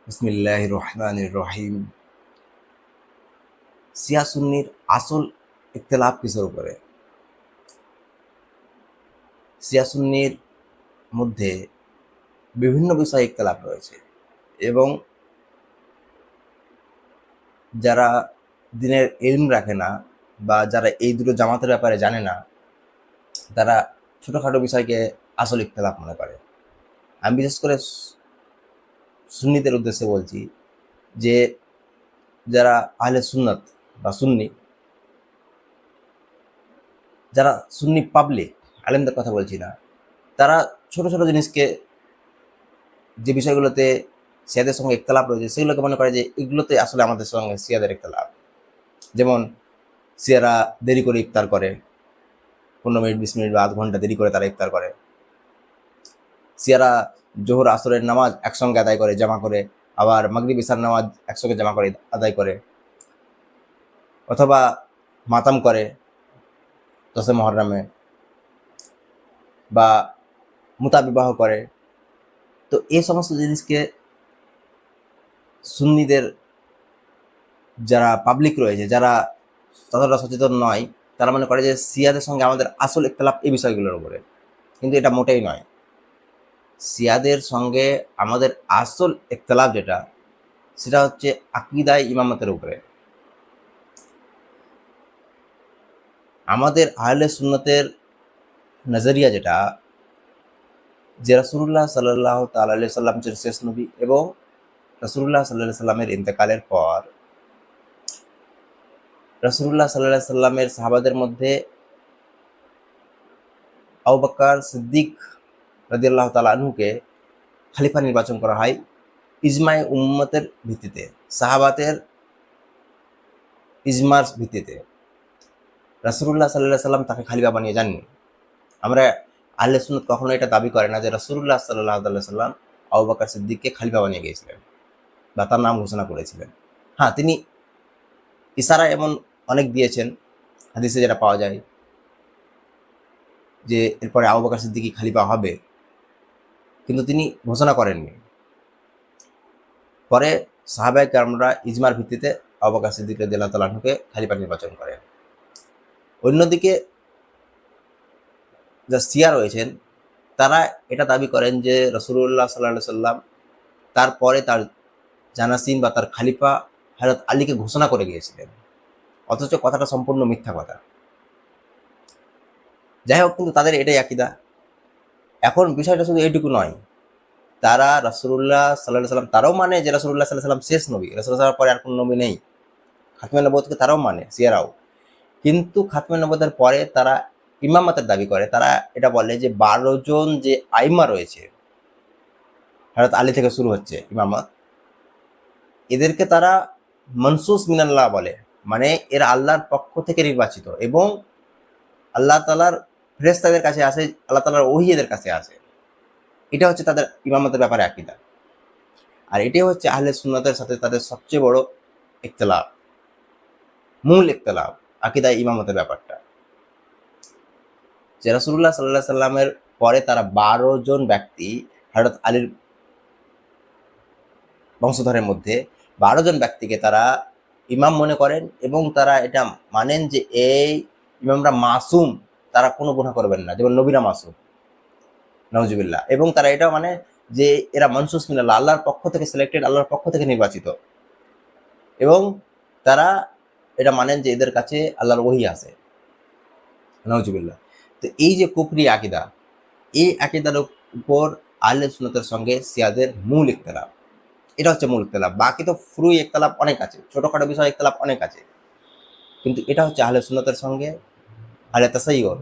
বিসমিল্লাহির রহমানির রহিম। শিয়া সুন্নির আসল ইখতিলাফ কিসের উপরে? শিয়া সুন্নির মধ্যে বিভিন্ন বিষয়ে ইখতিলাফ রয়েছে এবং যারা দিনের ইলম রাখে না বা যারা এই দুটো জামাতের ব্যাপারে জানে না, তারা ছোটোখাটো বিষয়কে আসল ইখতিলাফ মনে করে। আমি বিশেষ করে সুন্নিদের উদ্দেশ্যে বলছি যে যারা আহলে সুন্নাত বা সুন্নি, যারা সুন্নি পাবলিক আলেমদের কথা বলছি না, তারা ছোট ছোট জিনিসকে, যে বিষয়গুলোতে শিয়াদের সঙ্গে ইখতিলাফ রয়েছে, সেগুলোকে মনে করে যে এগুলোতে আসলে আমাদের সঙ্গে শিয়াদের ইখতিলাফ। যেমন শিয়ারা দেরি করে ইফতার করে, 15 মিনিট 20 মিনিট বা আধ ঘন্টা দেরি করে তারা ইফতার করে। শিয়ারা জোহর আসরের নামাজ একসঙ্গে আদায় করে, জামা করে, আবার মাগরিব ইশার নামাজ একসঙ্গে জামা করে আদায় করে, অথবা মাতাম করে 10 মুহররমে, বা মুতাবিবাহ করে। তো এই সমস্ত জিনিসকে সুন্নিদের যারা পাবলিক রয়েছে, যারা ততটা সচেতন নয়, তারা মনে করে যে শিয়াদের সঙ্গে আমাদের আসল ইখতিলাফ এই বিষয়গুলোর উপরে, কিন্তু এটা মোটেই নয়। শিয়াদের সঙ্গে আমাদের আসল ইখতিলাফ যেটা, সেটা হচ্ছে আকীদায়ে ইমামতের উপরে। আমাদের আহলে সুন্নতের নজরিয়া যেটা, যে রাসূলুল্লাহ সাল্লাল্লাহু তাআলা আলাইহি সাল্লাম ছিলেন শেষ নবী, এবং রাসূলুল্লাহ সাল্লাল্লাহু আলাইহি সাল্লামের ইন্তেকালের পর রাসূলুল্লাহ সাল্লাল্লাহু আলাইহি সাল্লামের সাহাবাদের মধ্যে আবু বকর সিদ্দিক রাদিয়াল্লাহু তাআলা আনহুকে খলিফা নির্বাচন করা হয় ইজমায়ে উম্মতের ভিত্তিতে, সাহাবাদের ইজমার ভিত্তিতে। রাসূলুল্লাহ সাল্লাল্লাহু আলাইহি সাল্লাম তাকে খলিফা বানিয়ে যাননি। আমরা আহলে সুন্নাত কখনো এটা দাবি করে না যে রাসূলুল্লাহ সাল্লাল্লাহু আলাইহি সাল্লাম আবু বকর সিদ্দিককে খলিফা বানিয়ে গিয়েছিলেন বা তার নাম ঘোষণা করেছিলেন। হ্যাঁ, তিনি ইশারা এমন অনেক দিয়েছেন, হাদিসে যেটা পাওয়া যায় যে এরপরে আবু বকর সিদ্দিকই খলিফা হবে, কিন্তু তিনি ঘোষণা করেননি। পরে সাহাবায়ে কেরামরা ইজমার ভিত্তিতে আবু বকর সিদ্দিক রাদিয়াল্লাহু তাআলা আনহুকে খলিফা নির্বাচন করেন। অন্যদিকে যা শিয়া রয়েছেন, তারা এটা দাবি করেন যে রাসূলুল্লাহ সাল্লাল্লাহু আলাইহি সাল্লাম তারপরে তার জানাসিন বা তার খলিফা হযরত আলীকে ঘোষণা করে গিয়েছিলেন, অথচ কথাটা সম্পূর্ণ মিথ্যা কথা। যাই হোক, কিন্তু তাদের এটাই আকীদা। এখন বিষয়টা শুধু এইটুকু নয়, তারা রাসূলুল্লাহ সাল্লাল্লাহু আলাইহি সাল্লাম, তারাও মানে যে রাসূলুল্লাহ সাল্লাল্লাহু আলাইহি সাল্লাম শেষ নবী, রাসূলুল্লাহ পরে আর কোনো নবী নেই। খাতমে নবুয়তকে তারাও মানে, শিয়ারাও। কিন্তু খাতমে নবুয়তের পরে তারা ইমামতের দাবি করে। তারা এটা বলে যে 12 জন যে আইম্মা রয়েছে, হযরত আলী থেকে শুরু হচ্ছে ইমামত, এদেরকে তারা মনসুস মিনাল্লাহ বলে, মানে এরা আল্লাহর পক্ষ থেকে নির্বাচিত এবং আল্লাহ তাআলার ফেরেশতাদের কাছে আসে, আল্লাহ তাআলার ওহী এদের কাছে আসে। এটা হচ্ছে তাদের ইমামতের ব্যাপারে আকীদা। আর এটাই হচ্ছে আহলে সুন্নাতের সাথে তাদের সবচেয়ে বড় ইখতিলাফ, মূল ইখতিলাফ, আকীদায়ে ইমামতের ব্যাপারটা। যে রাসূলুল্লাহ সাল্লাল্লাহু আলাইহি সাল্লামের পরে তারা 12 জন ব্যক্তি, হযরত আলীর বংশধরের মধ্যে 12 জন ব্যক্তিকে তারা ইমাম মনে করেন এবং তারা এটা মানেন যে এই ইমামরা মাসুম, তারা কোনো গুনাহ করবেন না, যেমন নবীরা মাসুম, নাউজুবিল্লাহ। এবং তারা এটাও মানে যে এরা মনসুস মিনাল্লাহ, আল্লাহর পক্ষ থেকে সিলেক্টেড, আল্লাহর পক্ষ থেকে নির্বাচিত, এবং তারা এটা মানেন যে এদের কাছে আল্লাহর ওহী আছে, নাউজুবিল্লাহ। তো এই যে কুফরি আকীদা, এই আকীদার উপর আহলে সুন্নাতের সঙ্গে শিয়াদের মূল ইখতিলাফ। এটা হচ্ছে মূল ইখতিলাফ। বাকি তো ফুরুই ইখতিলাফ অনেক আছে, ছোটখাটো বিষয় ইখতিলাফ অনেক আছে, কিন্তু এটা হচ্ছে আহলে সুন্নাতের সঙ্গে, আহলে তাসাইয়ুর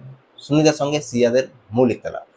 সুন্নিদের সঙ্গে শিয়াদের মূল ইখতিলাফ।